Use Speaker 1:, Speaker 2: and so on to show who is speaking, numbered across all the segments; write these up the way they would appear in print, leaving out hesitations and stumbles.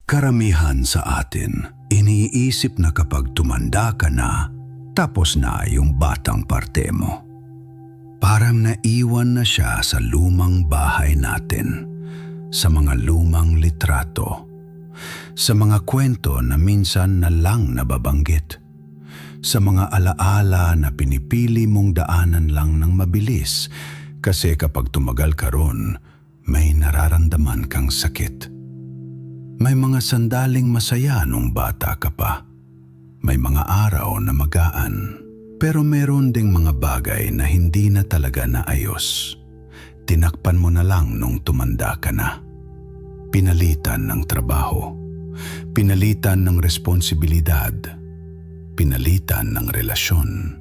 Speaker 1: Karamihan sa atin, iniisip na kapag tumanda ka na, tapos na yung batang parte mo. Parang naiwan na siya sa lumang bahay natin, sa mga lumang litrato, sa mga kwento na minsan na lang nababanggit, sa mga alaala na pinipili mong daanan lang ng mabilis kasi kapag tumagal ka ron, may nararamdaman kang sakit. May mga sandaling masaya nung bata ka pa. May mga araw na magaan. Pero meron ding mga bagay na hindi na talaga naayos. Tinakpan mo na lang nung tumanda ka na. Pinalitan ng trabaho. Pinalitan ng responsibilidad. Pinalitan ng relasyon.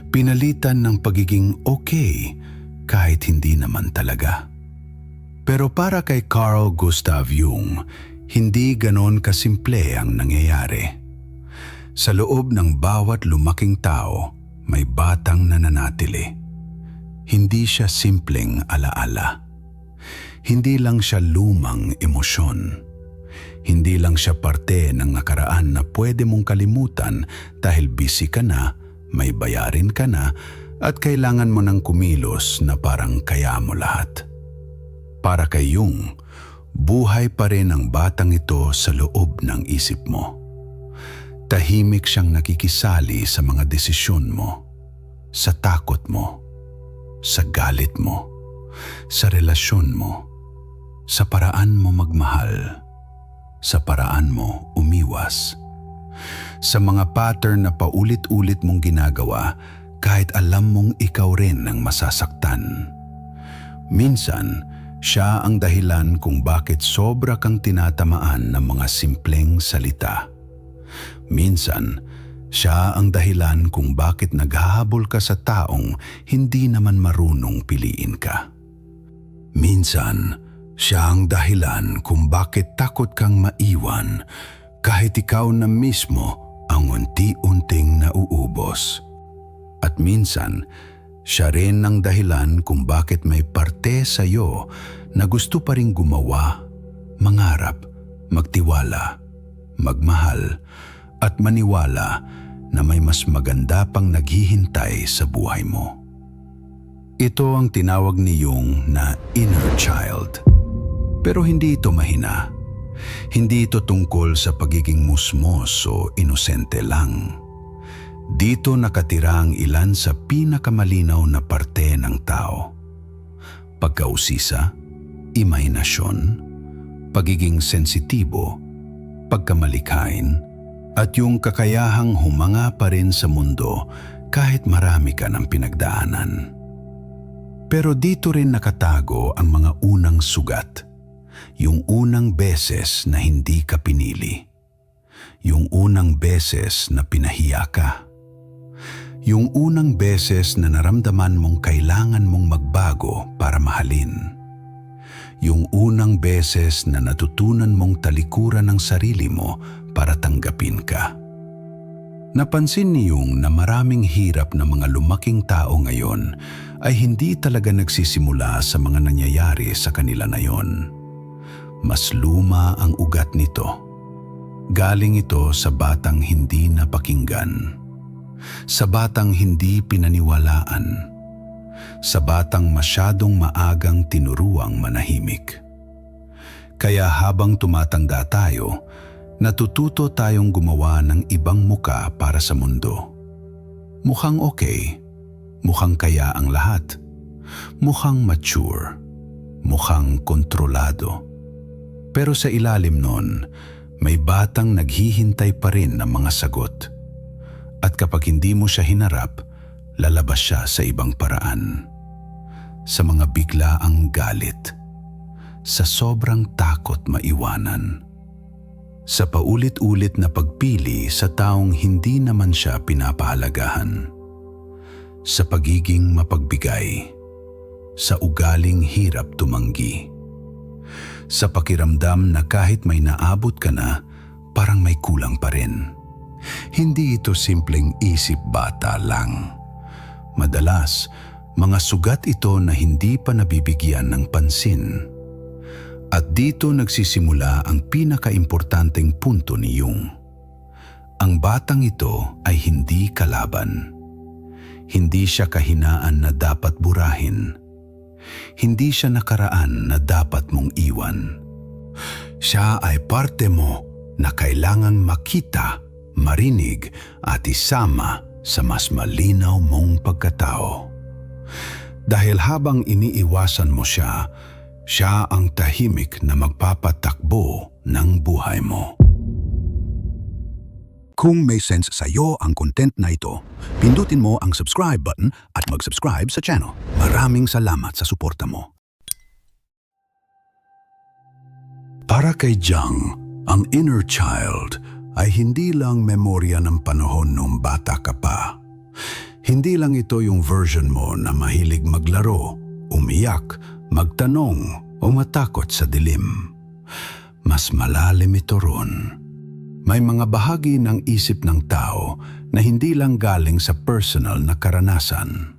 Speaker 1: Pinalitan ng pagiging okay kahit hindi naman talaga. Pero para kay Carl Gustav Jung, hindi ganon kasimple ang nangyayari. Sa loob ng bawat lumaking tao, may batang nananatili. Hindi siya simpleng alaala. Hindi lang siya lumang emosyon. Hindi lang siya parte ng nakaraan na pwede mong kalimutan dahil busy ka na, may bayarin ka na, at kailangan mo ng kumilos na parang kaya mo lahat. Para kay Jung, buhay pa rin ang batang ito sa loob ng isip mo. Tahimik siyang nakikisali sa mga desisyon mo, sa takot mo, sa galit mo, sa relasyon mo, sa paraan mo magmahal, sa paraan mo umiwas, sa mga pattern na paulit-ulit mong ginagawa kahit alam mong ikaw rin ang masasaktan. Minsan, siya ang dahilan kung bakit sobra kang tinatamaan ng mga simpleng salita. Minsan, siya ang dahilan kung bakit naghahabol ka sa taong hindi naman marunong piliin ka. Minsan, siya ang dahilan kung bakit takot kang maiwan kahit ikaw na mismo ang unti-unting nauubos. At minsan, siya rin ang dahilan kung bakit may parte sa iyo na gusto pa ring gumawa, mangarap, magtiwala, magmahal, at maniwala na may mas maganda pang naghihintay sa buhay mo. Ito ang tinawag ni Jung na inner child. Pero hindi ito mahina. Hindi ito tungkol sa pagiging musmos o inosente lang. Dito nakatira ang ilan sa pinakamalinaw na parte ng tao. Pagkausisa, imahinasyon, pagiging sensitibo, pagkamalikhain, at yung kakayahang humanga pa rin sa mundo kahit marami ka ng pinagdaanan. Pero dito rin nakatago ang mga unang sugat. Yung unang beses na hindi ka pinili. Yung unang beses na pinahiya ka. Yung unang beses na naramdaman mong kailangan mong magbago para mahalin. Yung unang beses na natutunan mong talikuran ang sarili mo para tanggapin ka. Napansin ni Jung na maraming hirap na mga lumaking tao ngayon ay hindi talaga nagsisimula sa mga nangyayari sa kanila na yon. Mas luma ang ugat nito. Galing ito sa batang hindi napakinggan. Sa batang hindi pinaniwalaan, sa batang masyadong maagang tinuruang manahimik. Kaya habang tumatanda tayo, natututo tayong gumawa ng ibang muka para sa mundo. Mukhang okay, mukhang kaya ang lahat, mukhang mature, mukhang kontrolado. Pero sa ilalim nun, may batang naghihintay pa rin ng mga sagot. At kapag hindi mo siya hinarap, lalabas siya sa ibang paraan. Sa mga biglaang galit, sa sobrang takot maiwanan, sa paulit-ulit na pagpili sa taong hindi naman siya pinapahalagahan, sa pagiging mapagbigay, sa ugaling hirap tumanggi, sa pakiramdam na kahit may naabot ka na, parang may kulang pa rin. Hindi ito simpleng isip bata lang. Madalas, mga sugat ito na hindi pa nabibigyan ng pansin. At dito nagsisimula ang pinakaimportanteng punto ni Jung. Ang batang ito ay hindi kalaban. Hindi siya kahinaan na dapat burahin. Hindi siya nakaraan na dapat mong iwan. Siya ay parte mo na kailangang makita, marinig at isama sa mas malinaw mong pagkatao. Dahil habang iniiwasan mo siya, siya ang tahimik na magpapatakbo ng buhay mo. Kung may sense sa iyo ang content na ito, pindutin mo ang subscribe button at mag-subscribe sa channel. Maraming salamat sa suporta mo. Para kay Jung, ang inner child ay hindi lang memorya ng panahon nung bata ka pa. Hindi lang ito yung version mo na mahilig maglaro, umiyak, magtanong o matakot sa dilim. Mas malalim ito ron. May mga bahagi ng isip ng tao na hindi lang galing sa personal na karanasan.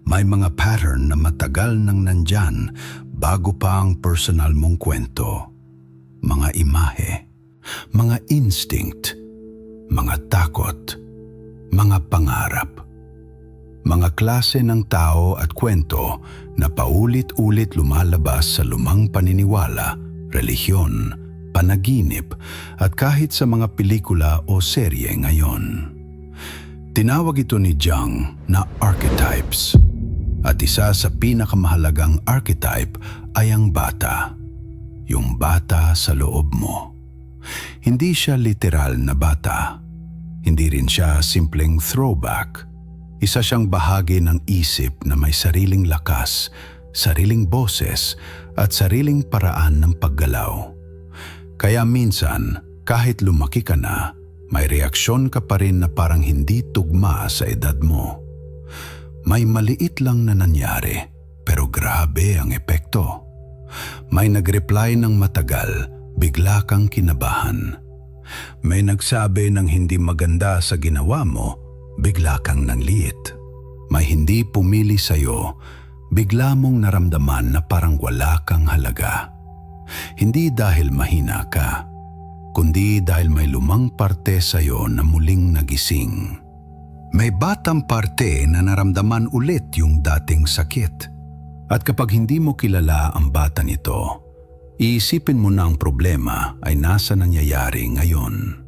Speaker 1: May mga pattern na matagal nang nandyan bago pa ang personal mong kwento. Mga imahe, mga instinct, mga takot, mga pangarap. Mga klase ng tao at kwento na paulit-ulit lumalabas sa lumang paniniwala, relihiyon, panaginip at kahit sa mga pelikula o serye ngayon. Tinawag ito ni Jung na archetypes. At isa sa pinakamahalagang archetype ay ang bata. Yung bata sa loob mo. Hindi siya literal na bata. Hindi rin siya simpleng throwback. Isa siyang bahagi ng isip na may sariling lakas, sariling boses at sariling paraan ng paggalaw. Kaya minsan, kahit lumaki ka na, may reaksyon ka pa rin na parang hindi tugma sa edad mo. May maliit lang na nangyari, pero grabe ang epekto. May nag-reply ng matagal, bigla kang kinabahan. May nagsabi ng hindi maganda sa ginawa mo, bigla kang nanliit. May hindi pumili sa'yo, bigla mong naramdaman na parang wala kang halaga. Hindi dahil mahina ka, kundi dahil may lumang parte sa'yo na muling nagising. May batang parte na naramdaman ulit yung dating sakit. At kapag hindi mo kilala ang bata nito, iisipin mo na ang problema ay nasa nangyayari ngayon.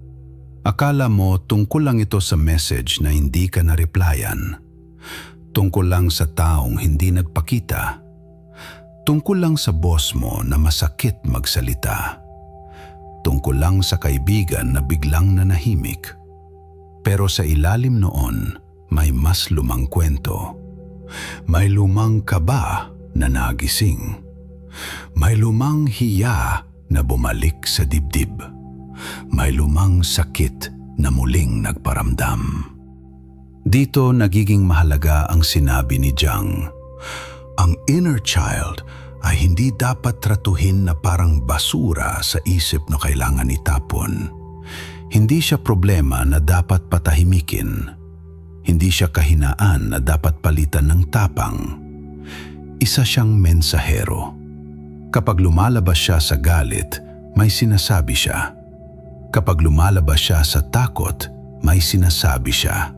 Speaker 1: Akala mo tungkol lang ito sa message na hindi ka na-replyan. Tungkol lang sa taong hindi nagpakita. Tungkol lang sa boss mo na masakit magsalita. Tungkol lang sa kaibigan na biglang nanahimik. Pero sa ilalim noon, may mas lumang kwento. May lumang kaba na nagising. May lumang hiya na bumalik sa dibdib. May lumang sakit na muling nagparamdam. Dito nagiging mahalaga ang sinabi ni Jung. Ang inner child ay hindi dapat tratuhin na parang basura sa isip na kailangan itapon. Hindi siya problema na dapat patahimikin. Hindi siya kahinaan na dapat palitan ng tapang. Isa siyang mensahero. Kapag lumalabas siya sa galit, may sinasabi siya. Kapag lumalabas siya sa takot, may sinasabi siya.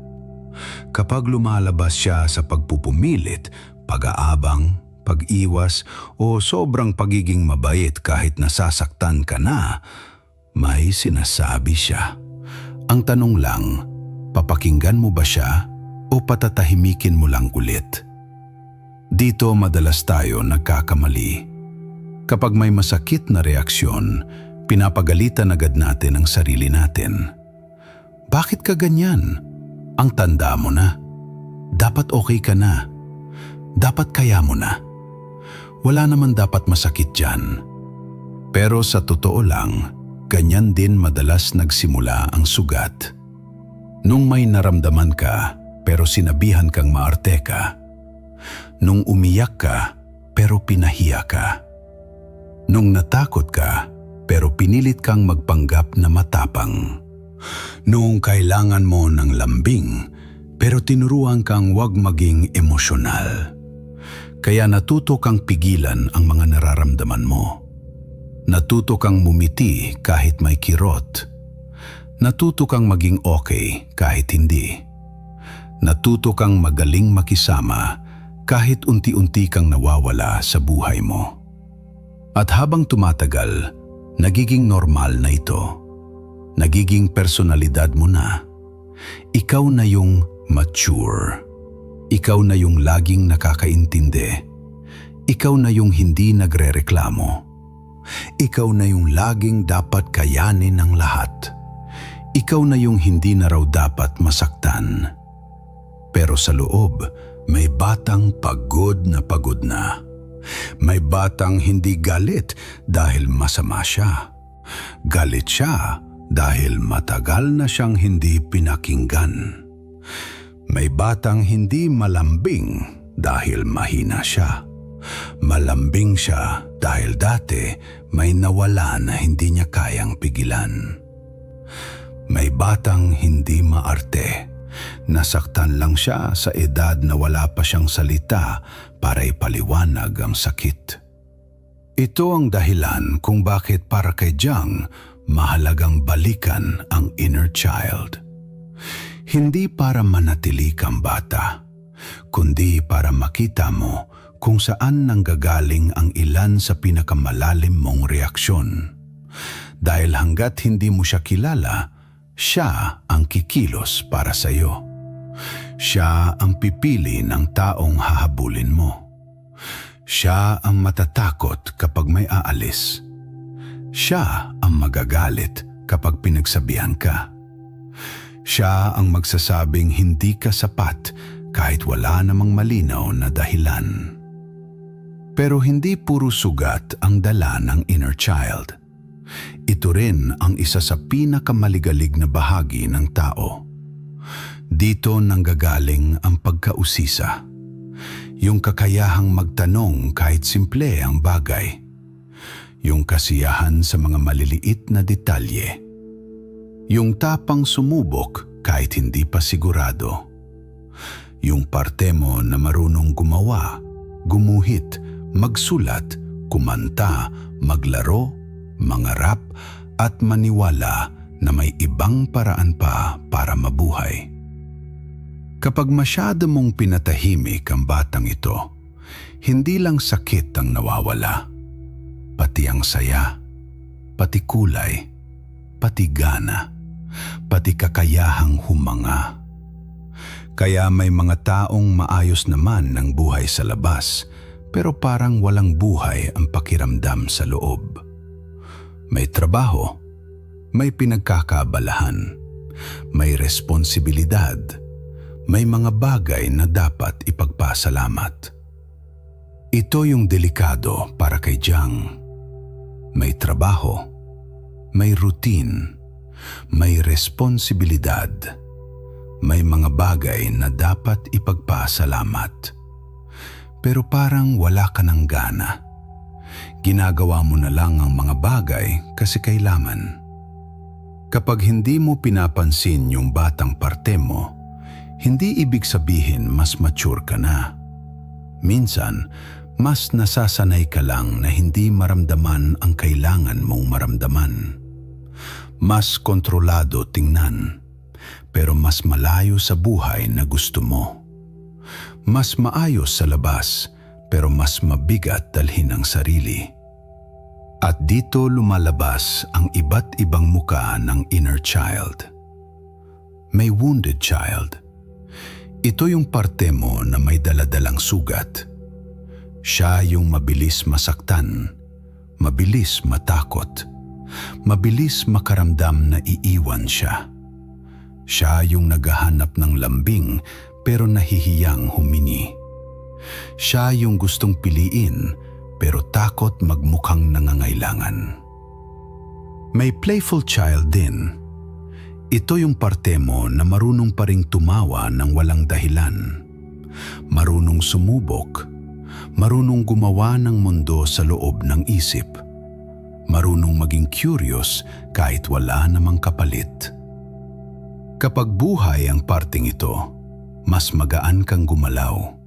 Speaker 1: Kapag lumalabas siya sa pagpupumilit, pag-aabang, pag-iwas o sobrang pagiging mabait kahit nasasaktan ka na, may sinasabi siya. Ang tanong lang, papakinggan mo ba siya o patatahimikin mo lang ulit? Dito madalas tayo nagkakamali. Kapag may masakit na reaksyon, pinapagalitan agad natin ang sarili natin. Bakit ka ganyan? Ang tanda mo na. Dapat okay ka na. Dapat kaya mo na. Wala naman dapat masakit dyan. Pero sa totoo lang, ganyan din madalas nagsimula ang sugat. Nung may naramdaman ka, pero sinabihan kang maarte ka. Nung umiyak ka, pero pinahiya ka. Nung natakot ka, pero pinilit kang magpanggap na matapang. Noong kailangan mo ng lambing, pero tinuruan kang wag maging emosyonal. Kaya natuto kang pigilan ang mga nararamdaman mo. Natuto kang mumiti kahit may kirot. Natuto kang maging okay kahit hindi. Natuto kang magaling makisama kahit unti-unti kang nawawala sa buhay mo. At habang tumatagal, nagiging normal na ito. Nagiging personalidad mo na. Ikaw na yung mature. Ikaw na yung laging nakakaintindi. Ikaw na yung hindi nagrereklamo. Ikaw na yung laging dapat kayanin ng lahat. Ikaw na yung hindi na raw dapat masaktan. Pero sa loob, may batang pagod na pagod na. May batang hindi galit dahil masama siya. Galit siya dahil matagal na siyang hindi pinakinggan. May batang hindi malambing dahil mahina siya. Malambing siya dahil dati may nawala na hindi niya kayang pigilan. May batang hindi maarte. Nasaktan lang siya sa edad na wala pa siyang salita para ipaliwanag ang sakit. Ito ang dahilan kung bakit para kay Jiang mahalagang balikan ang inner child. Hindi para manatili kang bata, kundi para makita mo kung saan nanggagaling ang ilan sa pinakamalalim mong reaksyon. Dahil hanggat hindi mo siya kilala, siya ang kikilos para sa iyo. Siya ang pipili ng taong hahabulin mo. Siya ang matatakot kapag may aalis. Siya ang magagalit kapag pinagsabihan ka. Siya ang magsasabing hindi ka sapat kahit wala namang malinaw na dahilan. Pero hindi puro sugat ang dala ng inner child. Ito rin ang isa sa pinakamaligalig na bahagi ng tao. Dito nanggagaling ang pagkausisa. Yung kakayahang magtanong kahit simple ang bagay. Yung kasiyahan sa mga maliliit na detalye. Yung tapang sumubok kahit hindi pa sigurado. Yung parte mo na marunong gumawa, gumuhit, magsulat, kumanta, maglaro, mangarap at maniwala na may ibang paraan pa para mabuhay. Kapag masyado mong pinatahimik ang batang ito, hindi lang sakit ang nawawala, pati ang saya, pati kulay, pati gana, pati kakayahang humanga. Kaya may mga taong maayos naman ng buhay sa labas, pero parang walang buhay ang pakiramdam sa loob. May trabaho, may pinagkakaabalahan, may responsibilidad, may mga bagay na dapat ipagpasalamat. Ito yung delikado para kay Jiang. May trabaho, may routine, may responsibilidad, may mga bagay na dapat ipagpasalamat. Pero parang wala ka ng gana. Ginagawa mo na lang ang mga bagay kasi kailangan. Kapag hindi mo pinapansin yung batang parte mo, hindi ibig sabihin mas mature ka na. Minsan, mas nasasanay ka lang na hindi maramdaman ang kailangan mong maramdaman. Mas kontrolado tingnan, pero mas malayo sa buhay na gusto mo. Mas maayos sa labas, pero mas mabigat dalhin ang sarili. At dito lumalabas ang iba't ibang muka ng inner child. May wounded child. Ito yung parte mo na may daladalang sugat. Siya yung mabilis masaktan, mabilis matakot, mabilis makaramdam na iiwan siya. Siya yung naghahanap ng lambing pero nahihiyang humingi. Siya yung gustong piliin pero takot magmukhang nangangailangan. May playful child din. Ito yung parte mo na marunong pa ring tumawa ng walang dahilan. Marunong sumubok. Marunong gumawa ng mundo sa loob ng isip. Marunong maging curious kahit wala namang kapalit. Kapag buhay ang parteng ito, mas magaan kang gumalaw.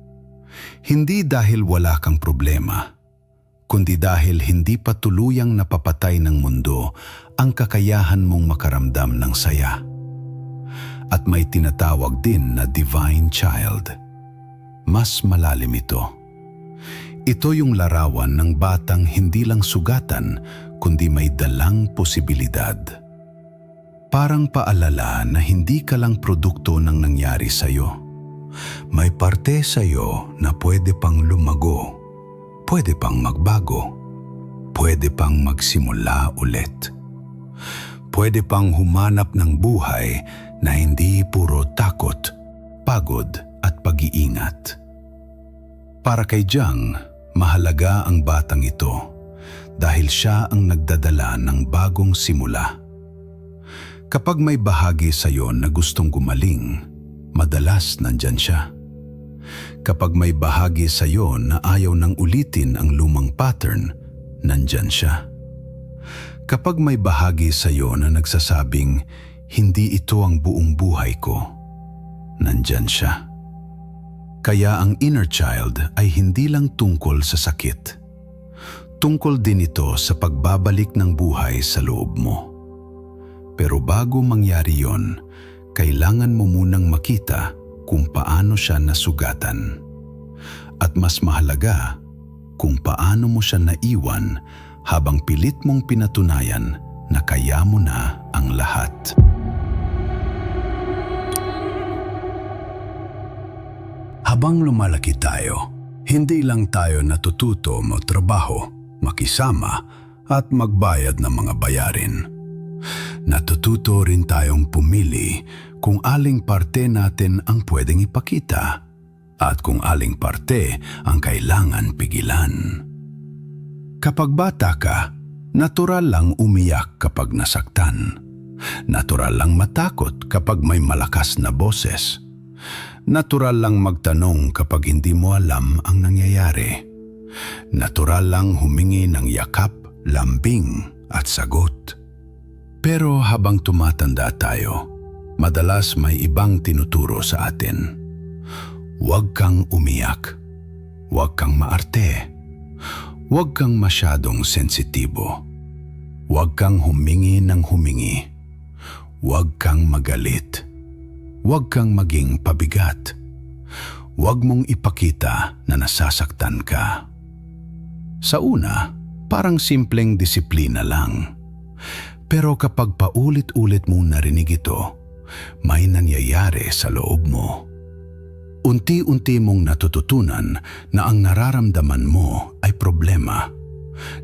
Speaker 1: Hindi dahil wala kang problema, kundi dahil hindi pa tuluyang napapatay ng mundo ang kakayahan mong makaramdam ng saya. At may tinatawag din na divine child. Mas malalim ito. Ito yung larawan ng batang hindi lang sugatan kundi may dalang posibilidad. Parang paalala na hindi ka lang produkto ng nangyari sa'yo. May parte sa'yo na pwede pang lumago, pwede pang magbago, pwede pang magsimula ulit. Pwede pang humanap ng buhay na hindi puro takot, pagod at pag-iingat. Para kay Jiang, mahalaga ang batang ito dahil siya ang nagdadala ng bagong simula. Kapag may bahagi sa iyo na gustong gumaling, madalas nandyan siya. Kapag may bahagi sa iyo na ayaw nang ulitin ang lumang pattern, nandyan siya. Kapag may bahagi sa iyo na nagsasabing, hindi ito ang buong buhay ko, nandyan siya. Kaya ang inner child ay hindi lang tungkol sa sakit. Tungkol din ito sa pagbabalik ng buhay sa loob mo. Pero bago mangyari yon, kailangan mo munang makita kung paano siya nasugatan. At mas mahalaga, kung paano mo siya naiwan habang pilit mong pinatunayan na kaya mo na ang lahat. Habang lumalaki tayo, hindi lang tayo natututo magtrabaho, makisama at magbayad ng mga bayarin. Natututo rin tayong pumili kung aling parte natin ang pwedeng ipakita at kung aling parte ang kailangan pigilan. Kapag bata ka, natural lang umiyak kapag nasaktan. Natural lang matakot kapag may malakas na boses. Natural lang magtanong kapag hindi mo alam ang nangyayari. Natural lang humingi ng yakap, lambing at sagot. Pero habang tumatanda tayo, madalas may ibang tinuturo sa atin. Huwag kang umiyak. Huwag kang maarte. Huwag kang masyadong sensitibo. Huwag kang humingi ng humingi. Huwag kang magalit. Huwag kang maging pabigat. Huwag mong ipakita na nasasaktan ka. Sa una, parang simpleng disiplina lang. Pero kapag paulit-ulit mong narinig ito, may nangyayari sa loob mo. Unti-unti mong natututunan na ang nararamdaman mo ay problema.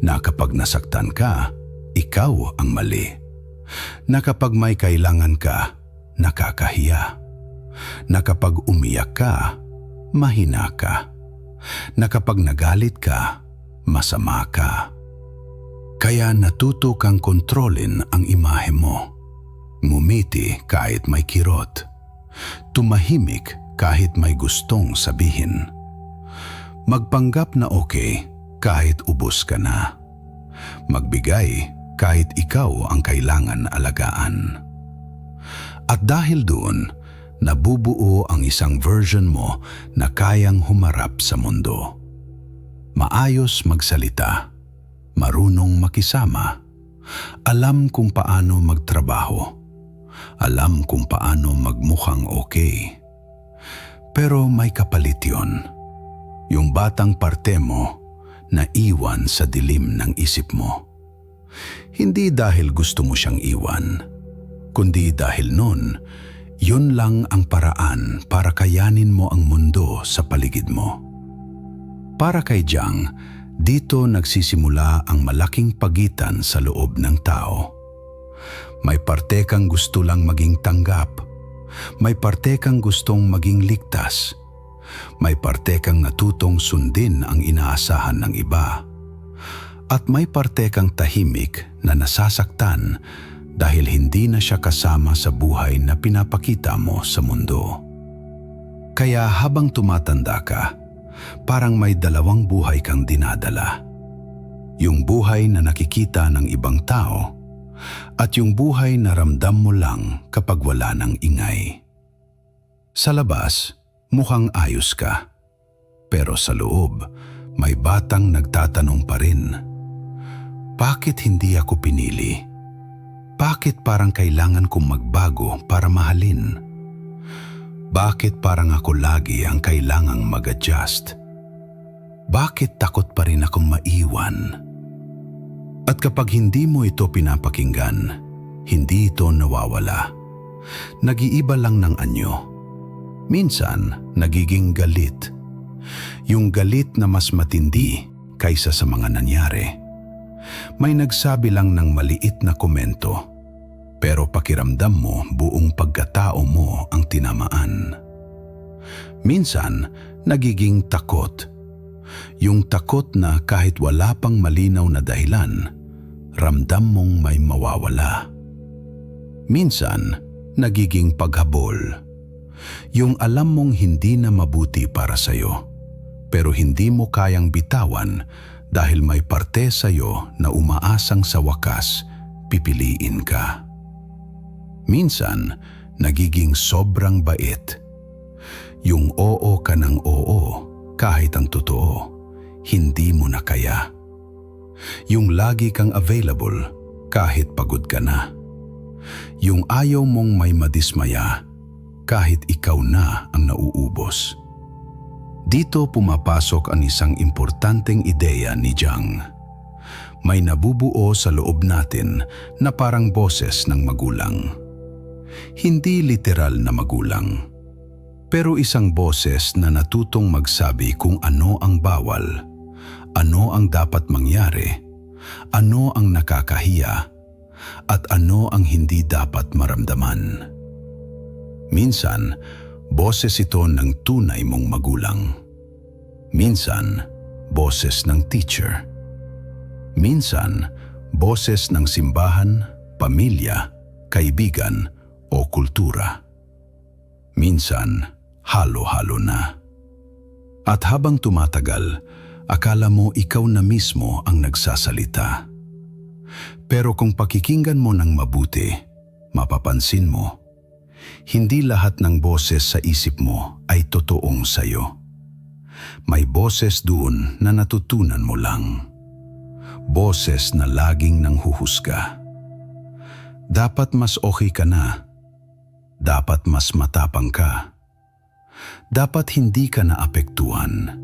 Speaker 1: Na kapag nasaktan ka, ikaw ang mali. Na kapag may kailangan ka, nakakahiya. Na kapag umiyak ka, mahina ka. Na kapag nagalit ka, masama ka. Kaya natuto kang kontrolin ang imahe mo. Ngumiti kahit may kirot. Tumahimik kahit may gustong sabihin. Magpanggap na okay kahit ubos ka na. Magbigay kahit ikaw ang kailangan alagaan. At dahil doon, nabubuo ang isang version mo na kayang humarap sa mundo. Maayos magsalita. Marunong makisama, alam kung paano magtrabaho, alam kung paano magmukhang okay. Pero may kapalit yun, yung batang parte mo na iwan sa dilim ng isip mo. Hindi dahil gusto mo siyang iwan, kundi dahil nun, yun lang ang paraan para kayanin mo ang mundo sa paligid mo. Para kay Jiang, dito nagsisimula ang malaking pagitan sa loob ng tao. May parte kang gusto lang maging tanggap. May parte kang gustong maging ligtas. May parte kang natutong sundin ang inaasahan ng iba. At may parte kang tahimik na nasasaktan dahil hindi na siya kasama sa buhay na pinapakita mo sa mundo. Kaya habang tumatanda ka, parang may dalawang buhay kang dinadala. Yung buhay na nakikita ng ibang tao at yung buhay na ramdam mo lang kapag wala ng ingay. Sa labas, mukhang ayos ka. Pero sa loob, may batang nagtatanong pa rin, bakit hindi ako pinili? Bakit parang kailangan kong magbago para mahalin? Bakit parang ako lagi ang kailangang mag-adjust? Bakit takot pa rin akong maiwan? At kapag hindi mo ito pinapakinggan, hindi ito nawawala. Nag-iiba lang ng anyo. Minsan, nagiging galit. Yung galit na mas matindi kaysa sa mga nangyari. May nagsabi lang ng maliit na komento, pero pakiramdam mo buong pagkatao mo ang tinamaan. Minsan, nagiging takot. Yung takot na kahit wala pang malinaw na dahilan, ramdam mong may mawawala. Minsan, nagiging paghabol. Yung alam mong hindi na mabuti para sa'yo, pero hindi mo kayang bitawan dahil may parte sa'yo na umaasang sa wakas pipiliin ka. Minsan, nagiging sobrang bait. Yung oo ka ng oo kahit ang totoo, hindi mo na kaya. Yung lagi kang available kahit pagod ka na. Yung ayaw mong may madismaya kahit ikaw na ang nauubos. Dito pumapasok ang isang importanteng ideya ni Jung. May nabubuo sa loob natin na parang boses ng magulang. Hindi literal na magulang, pero isang boses na natutong magsabi kung ano ang bawal, ano ang dapat mangyari, ano ang nakakahiya, at ano ang hindi dapat maramdaman. Minsan, boses ito ng tunay mong magulang. Minsan, boses ng teacher. Minsan, boses ng simbahan, pamilya, kaibigan o kultura. Minsan, halo-halo na. At habang tumatagal, akala mo ikaw na mismo ang nagsasalita. Pero kung pakikinggan mo ng mabuti, mapapansin mo, hindi lahat ng boses sa isip mo ay totoong sayo. May boses doon na natutunan mo lang. Boses na laging nanghuhusga. Dapat mas okay ka na. Dapat mas matapang ka. Dapat hindi ka naapektuhan.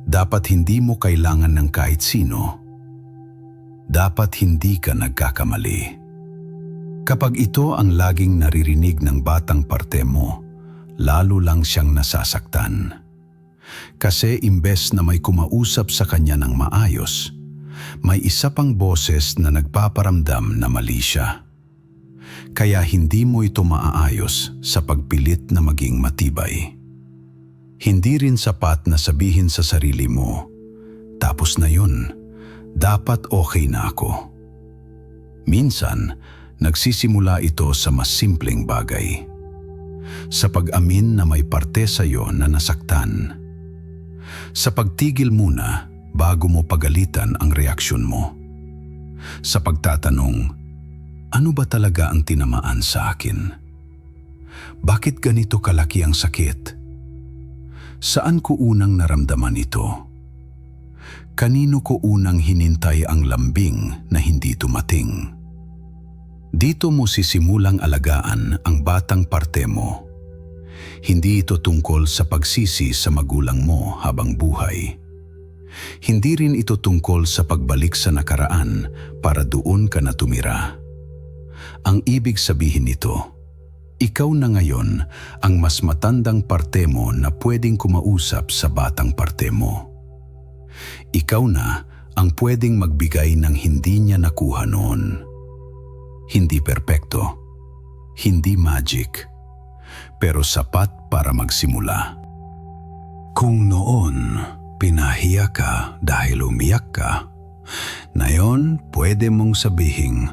Speaker 1: Dapat hindi mo kailangan ng kahit sino. Dapat hindi ka nagkakamali. Kapag ito ang laging naririnig ng batang parte mo, lalo lang siyang nasasaktan. Kasi imbes na may kumausap sa kanya ng maayos, may isa pang boses na nagpaparamdam na mali siya. Kaya hindi mo ito maaayos sa pagpilit na maging matibay. Hindi rin sapat na sabihin sa sarili mo, tapos na yun, dapat okay na ako. Minsan, nagsisimula ito sa mas simpleng bagay. Sa pag-amin na may parte sa'yo na nasaktan. Sa pagtigil muna bago mo pagalitan ang reaksyon mo. Sa pagtatanong, ano ba talaga ang tinamaan sa akin? Bakit ganito kalaki ang sakit? Saan ko unang naramdaman ito? Kanino ko unang hinintay ang lambing na hindi dumating? Dito mo sisimulang alagaan ang batang parte mo. Hindi ito tungkol sa pagsisi sa magulang mo habang buhay. Hindi rin ito tungkol sa pagbalik sa nakaraan para doon ka na tumira. Ang ibig sabihin nito, ikaw na ngayon ang mas matandang parte mo na pwedeng kumausap sa batang parte mo. Ikaw na ang pwedeng magbigay ng hindi niya nakuha noon. Hindi perpekto, hindi magic, pero sapat para magsimula. Kung noon pinahiya ka dahil umiyak ka, ngayon pwede mong sabihing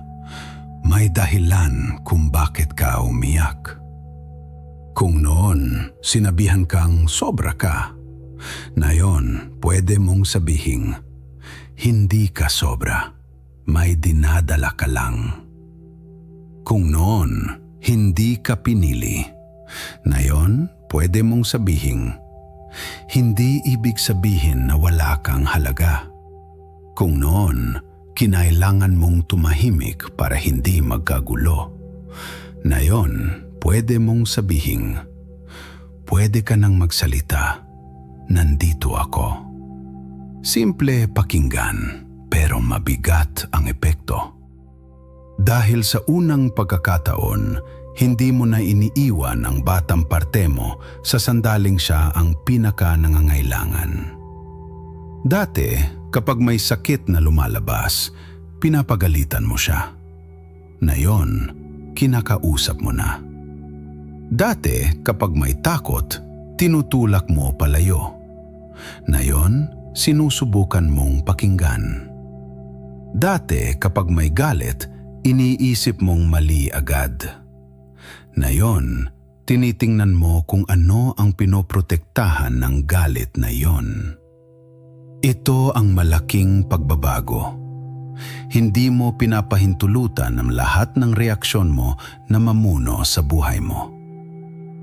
Speaker 1: may dahilan kung bakit ka umiyak. Kung noon sinabihan kang sobra ka, ngayon pwede mong sabihing hindi ka sobra, may dinadala ka lang. Kung noon hindi ka pinili, ngayon pwede mong sabihing Hindi ibig sabihin na wala kang halaga. Kung noon, kinailangan mong tumahimik para hindi magkagulo. Ngayon, pwede mong sabihin, pwede ka nang magsalita. Nandito ako. Simple pakinggan, pero mabigat ang epekto. Dahil sa unang pagkakataon, hindi mo na iniiwan ang batang parte mo sa sandaling siya ang pinaka-nangangailangan. Dati, kapag may sakit na lumalabas, pinapagalitan mo siya. Ngayon, kinakausap mo na. Dati, kapag may takot, tinutulak mo palayo. Ngayon, sinusubukan mong pakinggan. Dati, kapag may galit, iniisip mong mali agad. Ngayon, tinitingnan mo kung ano ang pinoprotektahan ng galit na iyon. Ito ang malaking pagbabago. Hindi mo pinapahintulutan ang lahat ng reaksyon mo na mamuno sa buhay mo.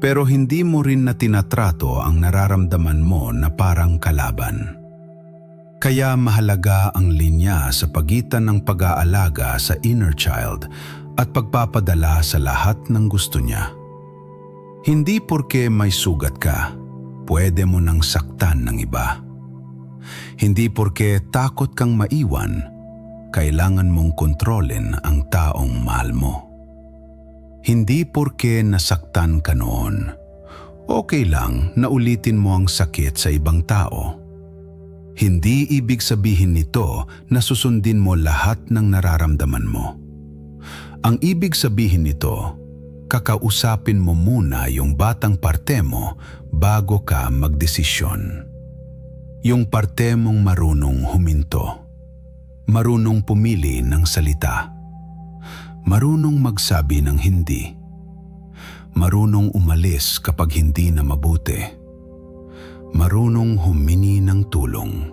Speaker 1: Pero hindi mo rin na tinatrato ang nararamdaman mo na parang kalaban. Kaya mahalaga ang linya sa pagitan ng pag-aalaga sa inner child at pagpapadala sa lahat ng gusto niya. Hindi porke may sugat ka, pwede mo nang saktan ng iba. Hindi porke takot kang maiwan, kailangan mong kontrolin ang taong mahal mo. Hindi porke nasaktan ka noon, okay lang na ulitin mo ang sakit sa ibang tao. Hindi ibig sabihin nito na susundin mo lahat ng nararamdaman mo. Ang ibig sabihin nito, kakausapin mo muna yung batang parte mo bago ka magdesisyon. Yung parte mong marunong huminto, marunong pumili ng salita, marunong magsabi ng hindi, marunong umalis kapag hindi na mabuti, marunong humingi ng tulong,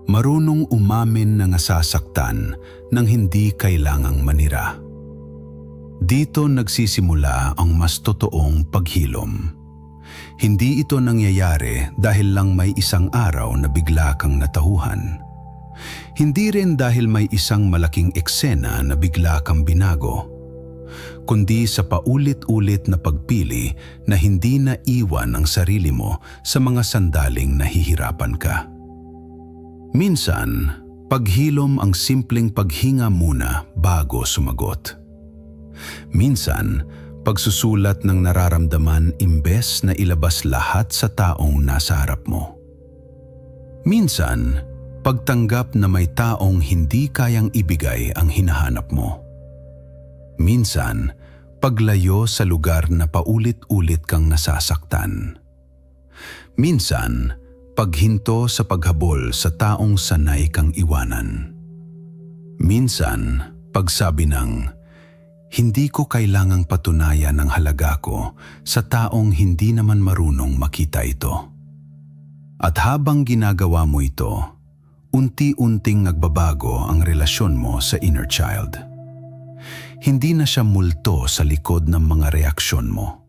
Speaker 1: marunong umamin na nasasaktan nang hindi kailangang manira. Dito nagsisimula ang mas totoong paghilom. Hindi ito nangyayari dahil lang may isang araw na bigla kang natauhan. Hindi rin dahil may isang malaking eksena na bigla kang binago, kundi sa paulit-ulit na pagpili na hindi na iwan ang sarili mo sa mga sandaling nahihirapan ka. Minsan, paghilom ang simpleng paghinga muna bago sumagot. Minsan, pagsusulat ng nararamdaman imbes na ilabas lahat sa taong nasa harap mo. Minsan, pagtanggap na may taong hindi kayang ibigay ang hinahanap mo. Minsan, paglayo sa lugar na paulit-ulit kang nasasaktan. Minsan, paghinto sa paghabol sa taong sanay kang iwanan. Minsan, pagsabi ng, hindi ko kailangang patunayan ang halaga ko sa taong hindi naman marunong makita ito. At habang ginagawa mo ito, unti-unting nagbabago ang relasyon mo sa inner child. Hindi na siya multo sa likod ng mga reaksyon mo.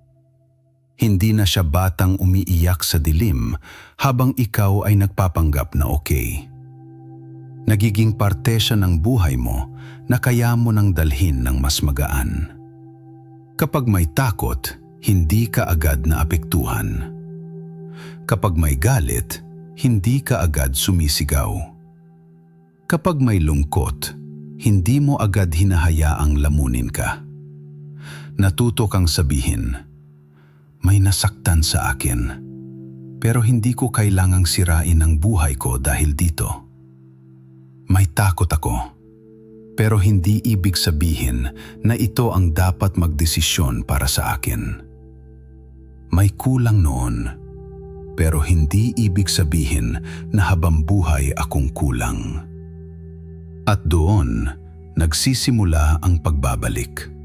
Speaker 1: Hindi na siya batang umiiyak sa dilim habang ikaw ay nagpapanggap na okay. Nagiging parte siya ng buhay mo na kaya mo nang dalhin ng mas magaan. Kapag may takot, hindi ka agad na apektuhan. Kapag may galit, hindi ka agad sumisigaw. Kapag may lungkot, hindi mo agad hinahayaang lamunin ka. Natuto kang sabihin, may nasaktan sa akin, pero hindi ko kailangang sirain ang buhay ko dahil dito. May takot ako, pero hindi ibig sabihin na ito ang dapat magdesisyon para sa akin. May kulang noon, pero hindi ibig sabihin na habang buhay akong kulang. At doon, nagsisimula ang pagbabalik.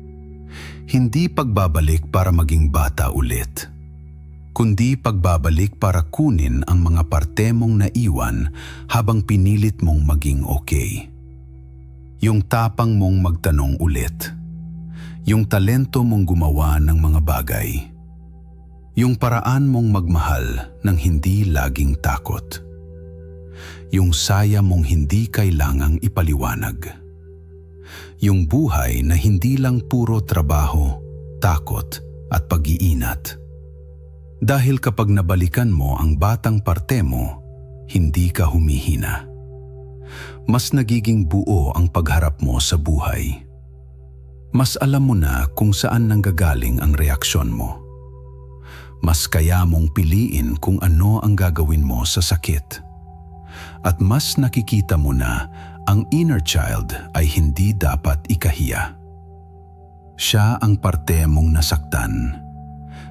Speaker 1: Hindi pagbabalik para maging bata ulit, kundi pagbabalik para kunin ang mga parte mong naiwan habang pinilit mong maging okay. Yung tapang mong magtanong ulit. Yung talento mong gumawa ng mga bagay. Yung paraan mong magmahal ng hindi laging takot. Yung saya mong hindi kailangang ipaliwanag. Yung buhay na hindi lang puro trabaho, takot at pag-iinat. Dahil kapag nabalikan mo ang batang parte mo, hindi ka humihina. Mas nagiging buo ang pagharap mo sa buhay. Mas alam mo na kung saan nanggagaling ang reaksyon mo. Mas kaya mong piliin kung ano ang gagawin mo sa sakit. At mas nakikita mo na ang inner child ay hindi dapat ikahiya. Siya ang parte mong nasaktan,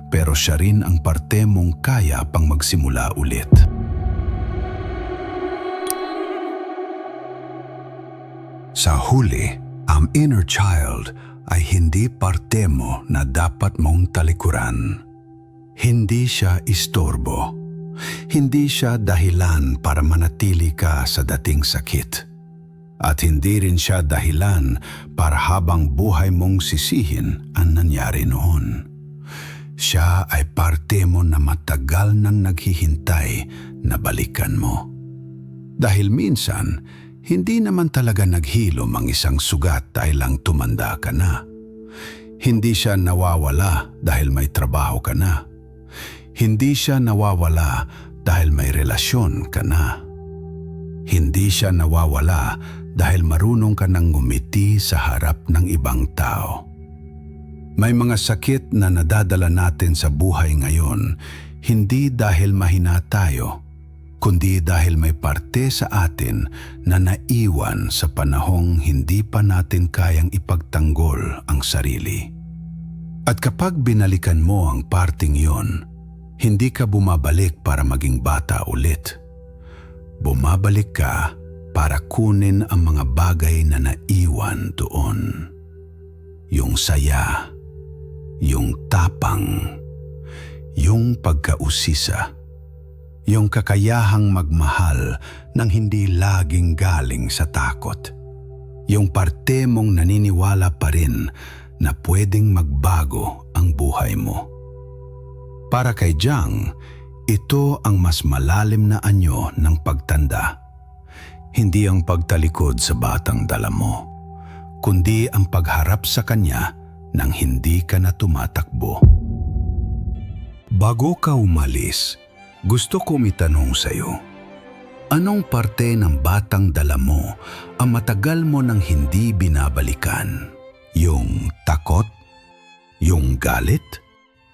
Speaker 1: pero siya rin ang parte mong kaya pang magsimula ulit. Sa huli, ang inner child ay hindi parte mo na dapat mong talikuran. Hindi siya istorbo. Hindi siya dahilan para manatili ka sa dating sakit. At hindi rin siya dahilan para habang buhay mong sisihin ang nangyari noon. Siya ay parte mo na matagal nang naghihintay na balikan mo. Dahil minsan, hindi naman talaga naghilom ang isang sugat dahil lang tumanda ka na. Hindi siya nawawala dahil may trabaho ka na. Hindi siya nawawala dahil may relasyon ka na. Hindi siya nawawala dahil marunong ka nang ngumiti sa harap ng ibang tao. May mga sakit na nadadala natin sa buhay ngayon, hindi dahil mahina tayo, kundi dahil may parte sa atin na naiwan sa panahong hindi pa natin kayang ipagtanggol ang sarili. At kapag binalikan mo ang parting yon, hindi ka bumabalik para maging bata ulit. Bumabalik ka para kunin ang mga bagay na naiwan doon. Yung saya, yung tapang, yung pagkausisa, yung kakayahang magmahal nang hindi laging galing sa takot. Yung parte mong naniniwala pa rin na pwedeng magbago ang buhay mo. Para kay Jiang, ito ang mas malalim na anyo ng pagtanda. Hindi ang pagtalikod sa batang dala mo, kundi ang pagharap sa kanya nang hindi ka na tumatakbo. Bago ka umalis, gusto ko itanong sa'yo, anong parte ng batang dala mo ang matagal mo nang hindi binabalikan? Yung takot? Yung galit?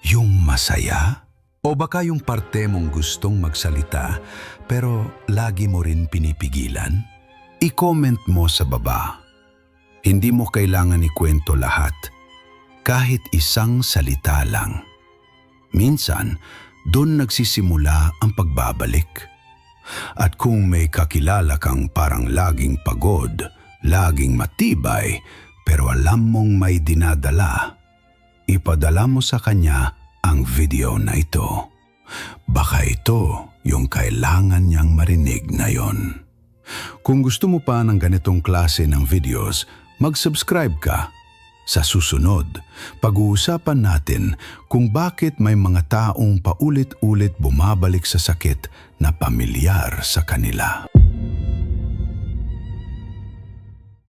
Speaker 1: Yung masaya? O baka yung parte mong gustong magsalita pero lagi mo rin pinipigilan? I-comment mo sa baba. Hindi mo kailangan ikwento lahat. Kahit isang salita lang. Minsan, doon nagsisimula ang pagbabalik. At kung may kakilala kang parang laging pagod, laging matibay, pero alam mong may dinadala, ipadala mo sa kanya ang video na ito. Baka ito yung kailangan niyang marinig na yon. Kung gusto mo pa ng ganitong klase ng videos, mag-subscribe ka. Sa susunod, pag-uusapan natin kung bakit may mga taong paulit-ulit bumabalik sa sakit na pamilyar sa kanila.